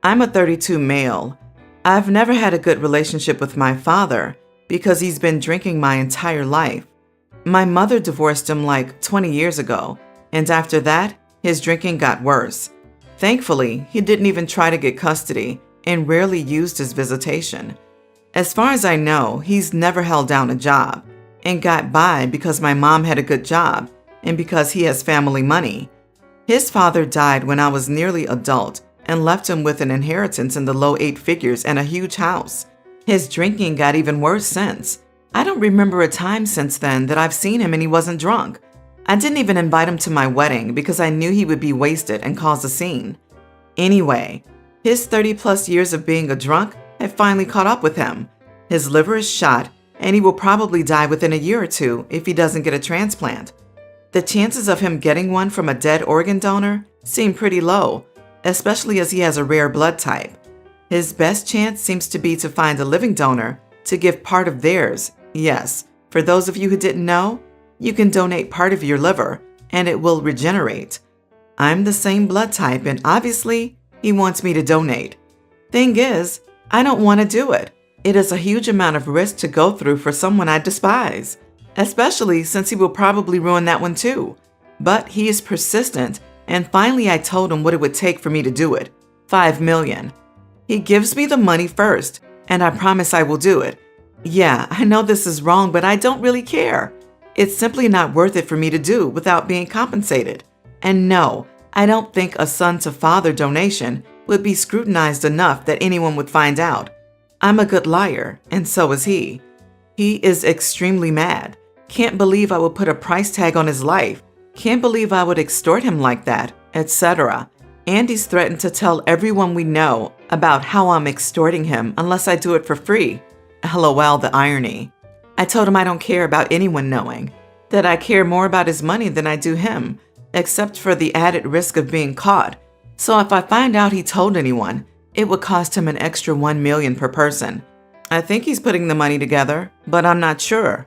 I'm a 32 male. I've never had a good relationship with my father because he's been drinking my entire life. My mother divorced him like 20 years ago, and after that, his drinking got worse. Thankfully, he didn't even try to get custody and rarely used his visitation. As far as I know, he's never held down a job and got by because my mom had a good job and because he has family money. His father died when I was nearly adult and left him with an inheritance in the low 8 figures and a huge house. His drinking got even worse since. I don't remember a time since then that I've seen him and he wasn't drunk. I didn't even invite him to my wedding because I knew he would be wasted and cause a scene. Anyway, his 30+ years of being a drunk have finally caught up with him. His liver is shot and he will probably die within a year or two if he doesn't get a transplant. The chances of him getting one from a dead organ donor seem pretty low, especially as he has a rare blood type. His best chance seems to be to find a living donor to give part of theirs. Yes, for those of you who didn't know, you can donate part of your liver and it will regenerate. I'm the same blood type and obviously he wants me to donate. Thing is, I don't want to do it. It is a huge amount of risk to go through for someone I despise, especially since he will probably ruin that one too. But he is persistent, and finally I told him what it would take for me to do it. $5 million. He gives me the money first, and I promise I will do it. Yeah, I know this is wrong, but I don't really care. It's simply not worth it for me to do without being compensated. And no, I don't think a son-to-father donation would be scrutinized enough that anyone would find out. I'm a good liar, and so is he. He is extremely mad. Can't believe I would put a price tag on his life. Can't believe I would extort him like that, etc. Andy's threatened to tell everyone we know about how I'm extorting him unless I do it for free. LOL, the irony. I told him I don't care about anyone knowing, that I care more about his money than I do him, except for the added risk of being caught. So if I find out he told anyone, it would cost him an extra $1 million per person. I think he's putting the money together, but I'm not sure.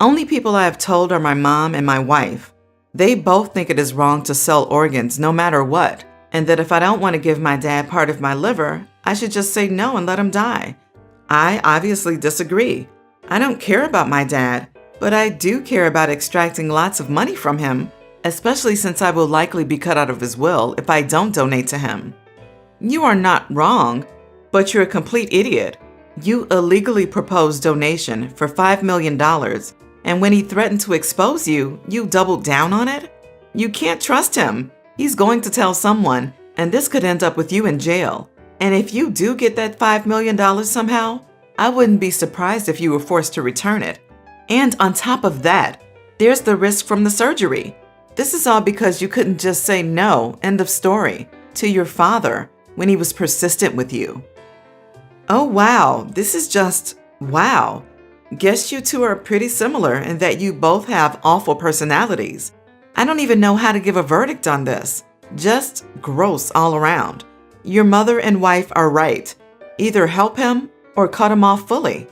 Only people I have told are my mom and my wife. They both think it is wrong to sell organs no matter what, and that if I don't want to give my dad part of my liver, I should just say no and let him die. I obviously disagree. I don't care about my dad, but I do care about extracting lots of money from him, especially since I will likely be cut out of his will if I don't donate to him. You are not wrong, but you're a complete idiot. You illegally proposed donation for $5 million, and when he threatened to expose you, you doubled down on it? You can't trust him. He's going to tell someone, and this could end up with you in jail. And if you do get that $5 million somehow, I wouldn't be surprised if you were forced to return it. And on top of that, there's the risk from the surgery. This is all because you couldn't just say no, end of story, to your father when he was persistent with you. Oh wow, this is just wow. Guess you two are pretty similar in that you both have awful personalities. I don't even know how to give a verdict on this. Just gross all around. Your mother and wife are right. Either help him or cut him off fully.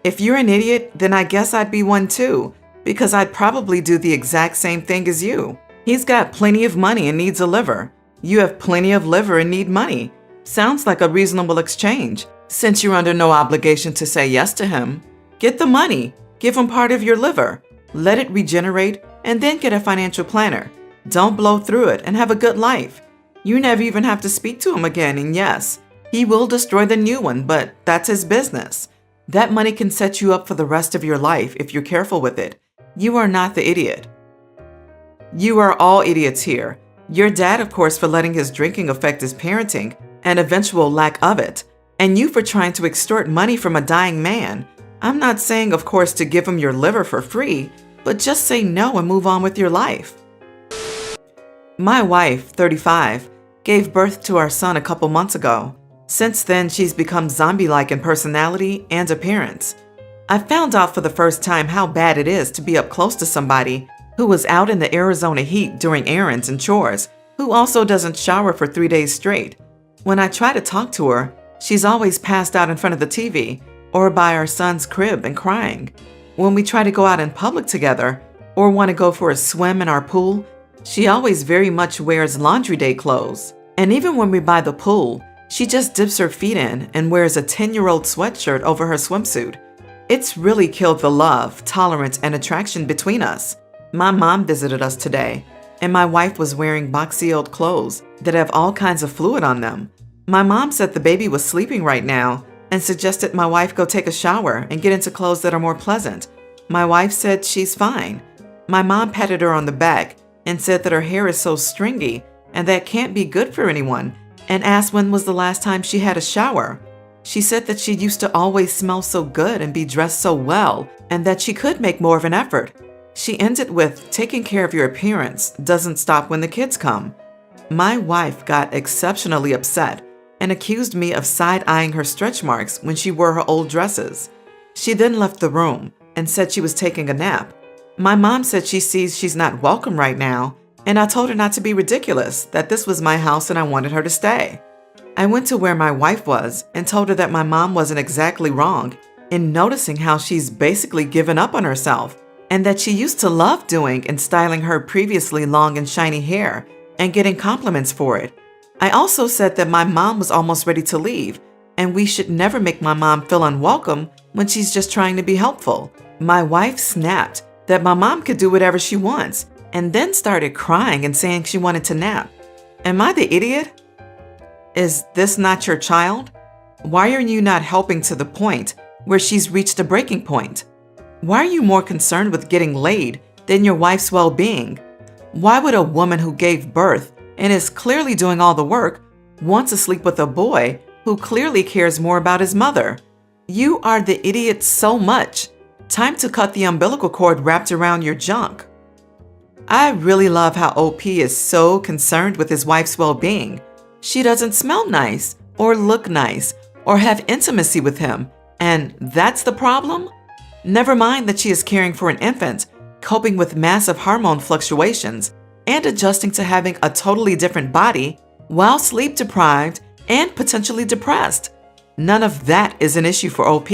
If you're an idiot, then I guess I'd be one too, because I'd probably do the exact same thing as you. He's got plenty of money and needs a liver. You have plenty of liver and need money. Sounds like a reasonable exchange, since you're under no obligation to say yes to him. Get the money, give him part of your liver, let it regenerate, and then get a financial planner. Don't blow through it and have a good life. You never even have to speak to him again, and yes, he will destroy the new one, but that's his business. That money can set you up for the rest of your life if you're careful with it. You are not the idiot. You are all idiots here. Your dad, of course, for letting his drinking affect his parenting and eventual lack of it, and you for trying to extort money from a dying man. I'm not saying, of course, to give him your liver for free, but just say no and move on with your life. My wife, 35, gave birth to our son a couple months ago. Since then, she's become zombie-like in personality and appearance. I found out for the first time how bad it is to be up close to somebody who was out in the Arizona heat doing errands and chores, who also doesn't shower for 3 days straight. When I try to talk to her, she's always passed out in front of the TV or by our son's crib and crying. When we try to go out in public together or want to go for a swim in our pool, she always very much wears laundry day clothes. And even when we buy the pool, She just dips her feet in and wears a 10-year-old sweatshirt over her swimsuit. It's really killed the love, tolerance, and attraction between us. My mom visited us today, and my wife was wearing boxy old clothes that have all kinds of fluid on them. My mom said the baby was sleeping right now and suggested my wife go take a shower and get into clothes that are more pleasant. My wife said she's fine. My mom patted her on the back and said that her hair is so stringy and that can't be good for anyone, and asked when was the last time she had a shower. She said that she used to always smell so good and be dressed so well, and that she could make more of an effort. She ended with, taking care of your appearance doesn't stop when the kids come. My wife got exceptionally upset and accused me of side-eyeing her stretch marks when she wore her old dresses. She then left the room and said she was taking a nap. My mom said she sees she's not welcome right now, and I told her not to be ridiculous, that this was my house and I wanted her to stay. I went to where my wife was and told her that my mom wasn't exactly wrong in noticing how she's basically given up on herself, and that she used to love doing and styling her previously long and shiny hair and getting compliments for it. I also said that my mom was almost ready to leave, and we should never make my mom feel unwelcome when she's just trying to be helpful. My wife snapped that my mom could do whatever she wants, and then started crying and saying she wanted to nap. Am I the idiot? Is this not your child? Why are you not helping to the point where she's reached a breaking point? Why are you more concerned with getting laid than your wife's well-being? Why would a woman who gave birth and is clearly doing all the work want to sleep with a boy who clearly cares more about his mother? You are the idiot so much. Time to cut the umbilical cord wrapped around your junk. I really love how OP is so concerned with his wife's well-being. She doesn't smell nice or look nice or have intimacy with him, and that's the problem? Never mind that she is caring for an infant, coping with massive hormone fluctuations, and adjusting to having a totally different body while sleep deprived and potentially depressed. None of that is an issue for OP.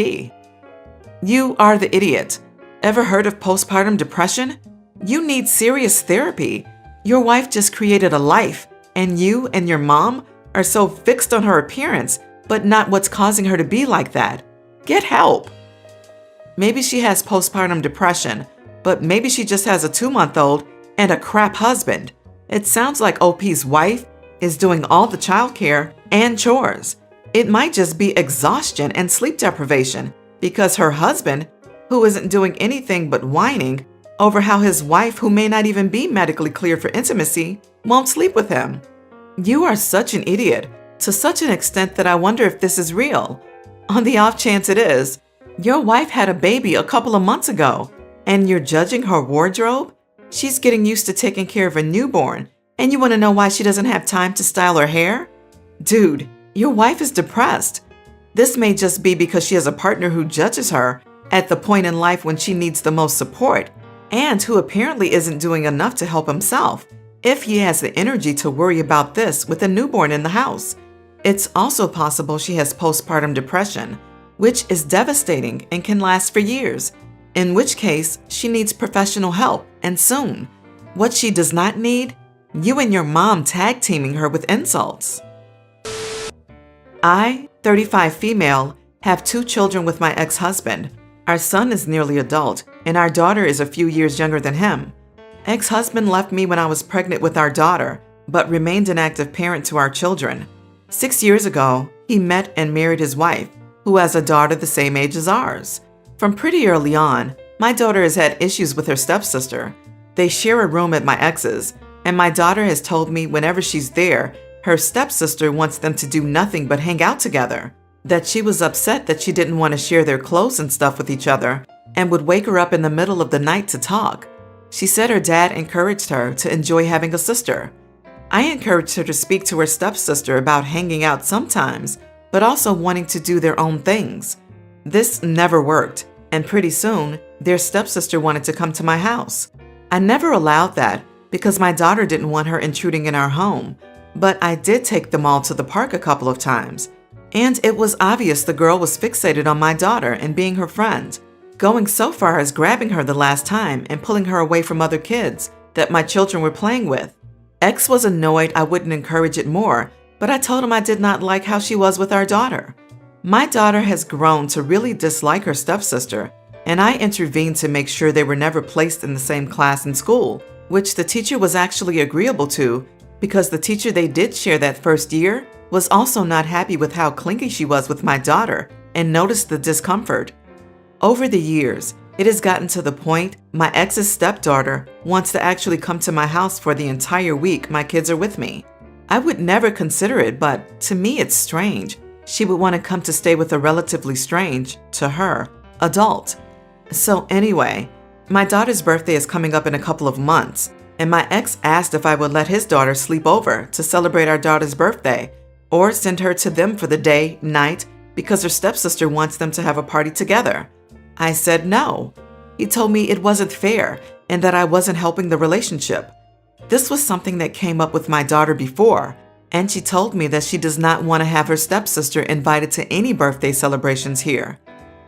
You are the idiot. Ever heard of postpartum depression? You need serious therapy. Your wife just created a life, and you and your mom are so fixed on her appearance, but not what's causing her to be like that. Get help. Maybe she has postpartum depression, but maybe she just has a 2-month-old and a crap husband. It sounds like OP's wife is doing all the childcare and chores. It might just be exhaustion and sleep deprivation because her husband, who isn't doing anything but whining over how his wife, who may not even be medically cleared for intimacy, won't sleep with him. You are such an idiot, to such an extent that I wonder if this is real. On the off chance it is, your wife had a baby a couple of months ago, and you're judging her wardrobe? She's getting used to taking care of a newborn, and you want to know why she doesn't have time to style her hair? Dude, your wife is depressed. This may just be because she has a partner who judges her at the point in life when she needs the most support, and who apparently isn't doing enough to help himself, if he has the energy to worry about this with a newborn in the house. It's also possible she has postpartum depression, which is devastating and can last for years, in which case she needs professional help, and soon. What she does not need? You and your mom tag teaming her with insults. I, 35 female, have 2 children with my ex-husband. Our son is nearly adult, and our daughter is a few years younger than him. Ex-husband left me when I was pregnant with our daughter, but remained an active parent to our children. 6 years ago, he met and married his wife, who has a daughter the same age as ours. From pretty early on, my daughter has had issues with her stepsister. They share a room at my ex's, and my daughter has told me whenever she's there, her stepsister wants them to do nothing but hang out together. That she was upset that she didn't want to share their clothes and stuff with each other, and would wake her up in the middle of the night to talk. She said her dad encouraged her to enjoy having a sister. I encouraged her to speak to her stepsister about hanging out sometimes, but also wanting to do their own things. This never worked, and pretty soon, their stepsister wanted to come to my house. I never allowed that because my daughter didn't want her intruding in our home, but I did take them all to the park a couple of times. And it was obvious the girl was fixated on my daughter and being her friend, going so far as grabbing her the last time and pulling her away from other kids that my children were playing with. X was annoyed I wouldn't encourage it more but I told him I did not like how she was with our daughter. My daughter has grown to really dislike her stepsister, and I intervened to make sure they were never placed in the same class in school, which the teacher was actually agreeable to because the teacher they did share that first year was also not happy with how clingy she was with my daughter and noticed the discomfort. Over the years, it has gotten to the point my ex's stepdaughter wants to actually come to my house for the entire week my kids are with me. I would never consider it, but to me it's strange. She would want to come to stay with a relatively strange, to her, adult. So anyway, my daughter's birthday is coming up in a couple of months, and my ex asked if I would let his daughter sleep over to celebrate our daughter's birthday, or send her to them for the day, night, because her stepsister wants them to have a party together. I said no. He told me it wasn't fair and that I wasn't helping the relationship. This was something that came up with my daughter before, and she told me that she does not want to have her stepsister invited to any birthday celebrations here.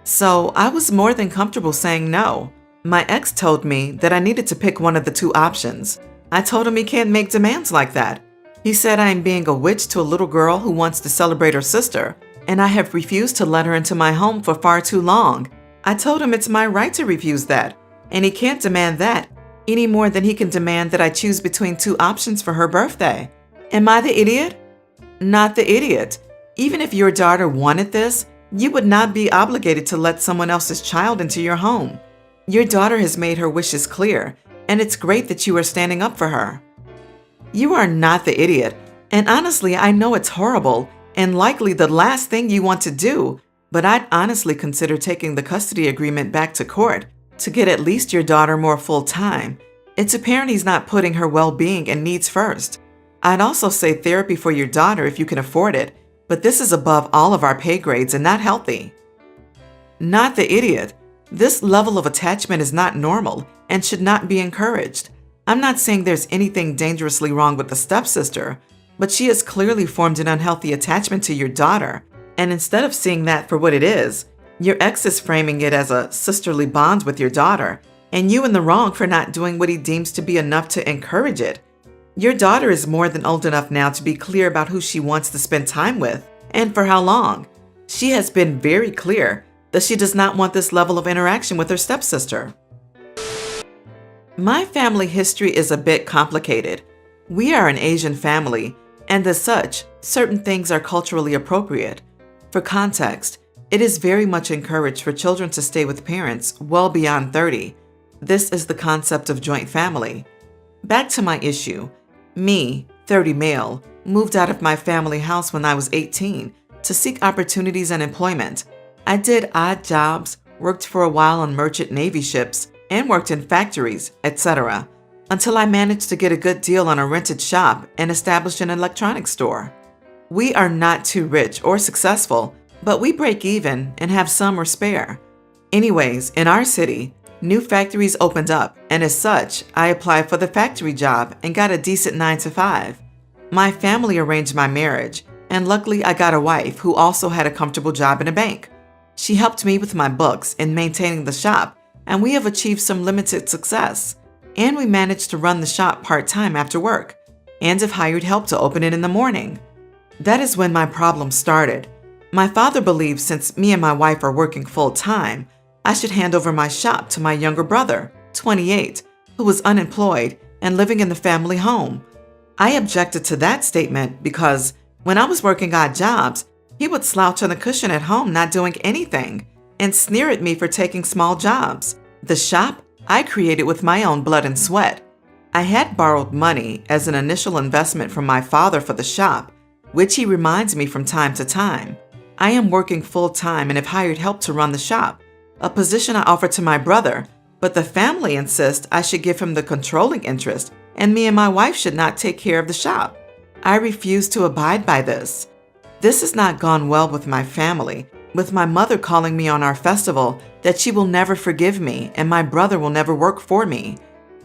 So I was more than comfortable saying no. My ex told me that I needed to pick one of the two options. I told him he can't make demands like that. He said I am being a witch to a little girl who wants to celebrate her sister, and I have refused to let her into my home for far too long. I told him it's my right to refuse that, and he can't demand that any more than he can demand that I choose between two options for her birthday. Am I the idiot? Not the idiot. Even if your daughter wanted this, you would not be obligated to let someone else's child into your home. Your daughter has made her wishes clear, and it's great that you are standing up for her. You are not the idiot, and honestly, I know it's horrible and likely the last thing you want to do, but I'd honestly consider taking the custody agreement back to court to get at least your daughter more full time. It's apparent he's not putting her well-being and needs first. I'd also say therapy for your daughter if you can afford it, but this is above all of our pay grades and not healthy. Not the idiot. This level of attachment is not normal and should not be encouraged. I'm not saying there's anything dangerously wrong with the stepsister, but she has clearly formed an unhealthy attachment to your daughter, and instead of seeing that for what it is, your ex is framing it as a sisterly bond with your daughter, and you in the wrong for not doing what he deems to be enough to encourage it. Your daughter is more than old enough now to be clear about who she wants to spend time with and for how long. She has been very clear that she does not want this level of interaction with her stepsister. My family history is a bit complicated. We are an Asian family, and as such, certain things are culturally appropriate. For context, it is very much encouraged for children to stay with parents well beyond 30. This is the concept of joint family. Back to my issue. Me, 30 male, moved out of my family house when I was 18 to seek opportunities and employment. I did odd jobs, worked for a while on merchant Navy ships, and worked in factories, etc., until I managed to get a good deal on a rented shop and established an electronics store. We are not too rich or successful, but we break even and have some or spare. Anyways, in our city, new factories opened up, and as such, I applied for the factory job and got a decent 9-to-5. My family arranged my marriage, and luckily I got a wife who also had a comfortable job in a bank. She helped me with my books and maintaining the shop, and we have achieved some limited success. And we managed to run the shop part-time after work, and have hired help to open it in the morning. That is when my problem started. My father believed since me and my wife are working full-time, I should hand over my shop to my younger brother, 28, who was unemployed and living in the family home. I objected to that statement because when I was working odd jobs, he would slouch on the cushion at home not doing anything and sneer at me for taking small jobs. The shop I created with my own blood and sweat. I had borrowed money as an initial investment from my father for the shop, which he reminds me from time to time. I am working full-time and have hired help to run the shop, a position I offered to my brother, but the family insists I should give him the controlling interest and me and my wife should not take care of the shop. I refuse to abide by this. This has not gone well with my family, with my mother calling me on our festival that she will never forgive me and my brother will never work for me.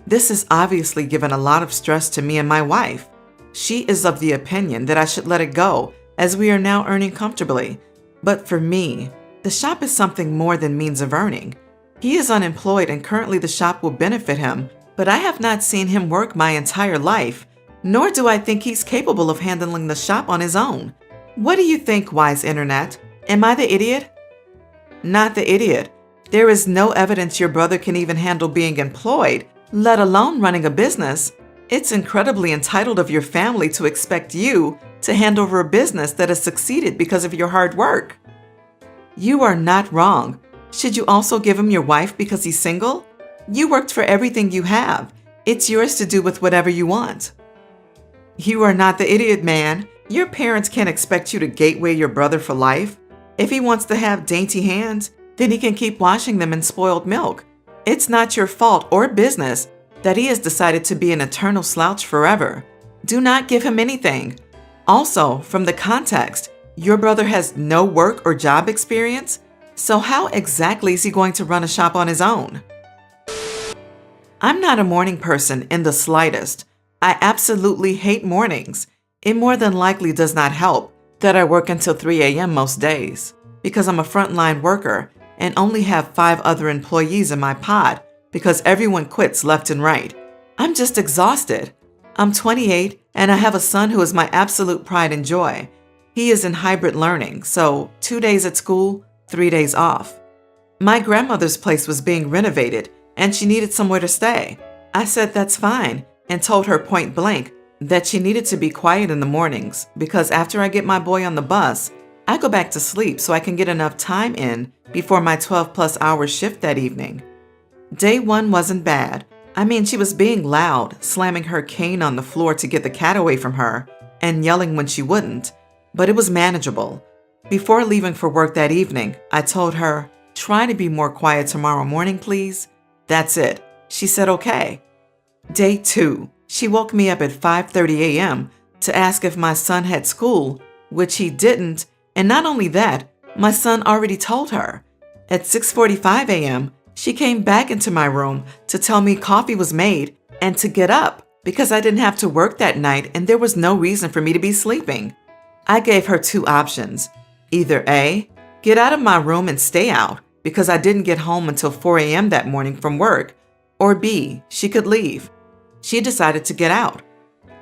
This has obviously given a lot of stress to me and my wife. She is of the opinion that I should let it go as we are now earning comfortably. But for me, the shop is something more than means of earning. He is unemployed and currently the shop will benefit him, but I have not seen him work my entire life, Nor do I think he's capable of handling the shop on his own. What do you think, wise internet? Am I the idiot? Not the idiot. There is no evidence your brother can even handle being employed, let alone running a business. It's incredibly entitled of your family to expect you to hand over a business that has succeeded because of your hard work. You are not wrong. Should you also give him your wife because he's single? You worked for everything you have. It's yours to do with whatever you want. You are not the idiot, man. Your parents can't expect you to gateway your brother for life. If he wants to have dainty hands, then he can keep washing them in spoiled milk. It's not your fault or business that he has decided to be an eternal slouch forever. Do not give him anything. Also, from the context, your brother has no work or job experience, so how exactly is he going to run a shop on his own? I'm not a morning person in the slightest. I absolutely hate mornings. It more than likely does not help that I work until 3 a.m. most days because I'm a frontline worker and only have 5 other employees in my pod because everyone quits left and right. I'm just exhausted. I'm 28 and I have a son who is my absolute pride and joy. He is in hybrid learning, so 2 days at school, 3 days off. My grandmother's place was being renovated and she needed somewhere to stay. I said that's fine and told her point blank that she needed to be quiet in the mornings because after I get my boy on the bus, I go back to sleep so I can get enough time in before my 12+ hour shift that evening. Day 1 wasn't bad. I mean, she was being loud, slamming her cane on the floor to get the cat away from her and yelling when she wouldn't, but it was manageable. Before leaving for work that evening, I told her, "Try to be more quiet tomorrow morning, please." That's it. She said okay. Day 2, she woke me up at 5:30 a.m. to ask if my son had school, which he didn't, and not only that, my son already told her. At 6:45 a.m., she came back into my room to tell me coffee was made and to get up because I didn't have to work that night and there was no reason for me to be sleeping. I gave her 2 options. Either A, get out of my room and stay out because I didn't get home until 4 a.m. that morning from work, or B, she could leave. She decided to get out.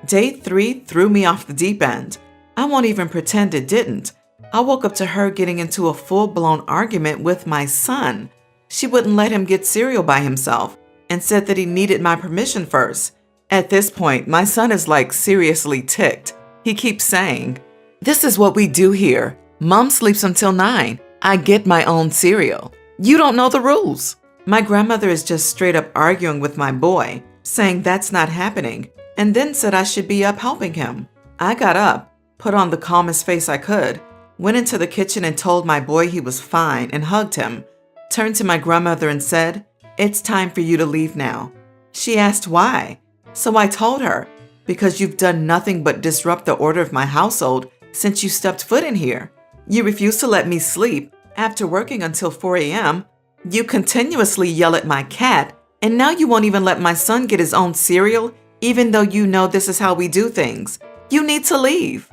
Day 3 threw me off the deep end. I won't even pretend it didn't. I woke up to her getting into a full-blown argument with my son. She wouldn't let him get cereal by himself and said that he needed my permission first. At this point, my son is like seriously ticked. He keeps saying, "This is what we do here. Mom sleeps until 9. I get my own cereal. You don't know the rules." My grandmother is just straight up arguing with my boy, saying that's not happening, and then said I should be up helping him. I got up, put on the calmest face I could, went into the kitchen and told my boy he was fine and hugged him, turned to my grandmother and said, "It's time for you to leave now." She asked why. So I told her, "Because you've done nothing but disrupt the order of my household since you stepped foot in here. You refuse to let me sleep after working until 4 a.m. You continuously yell at my cat, and now you won't even let my son get his own cereal, even though you know this is how we do things. You need to leave."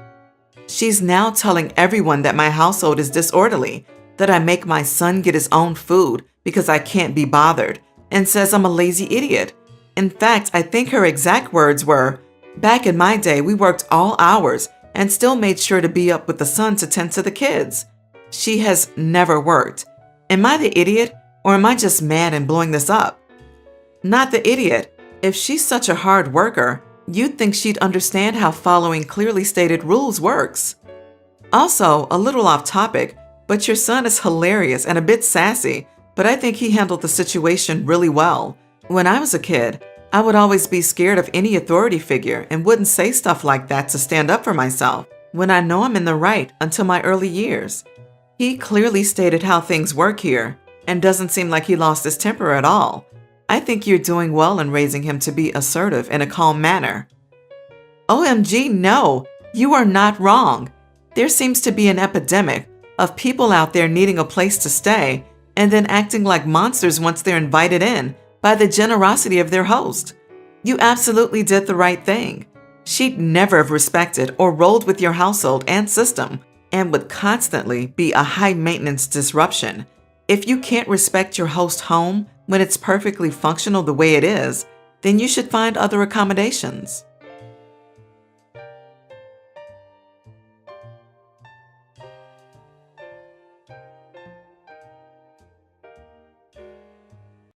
She's now telling everyone that my household is disorderly, that I make my son get his own food because I can't be bothered, and says I'm a lazy idiot. In fact, I think her exact words were, "Back in my day, we worked all hours and still made sure to be up with the sun to tend to the kids." She has never worked. Am I the idiot, or am I just mad and blowing this up? Not the idiot. If she's such a hard worker, you'd think she'd understand how following clearly stated rules works. Also, a little off topic, but your son is hilarious and a bit sassy, but I think he handled the situation really well. When I was a kid, I would always be scared of any authority figure and wouldn't say stuff like that to stand up for myself when I know I'm in the right until my early years. He clearly stated how things work here and doesn't seem like he lost his temper at all. I think you're doing well in raising him to be assertive in a calm manner. OMG, no, you are not wrong. There seems to be an epidemic of people out there needing a place to stay and then acting like monsters once they're invited in by the generosity of their host. You absolutely did the right thing. She'd never have respected or rolled with your household and system and would constantly be a high-maintenance disruption. If you can't respect your host home when it's perfectly functional the way it is, then you should find other accommodations.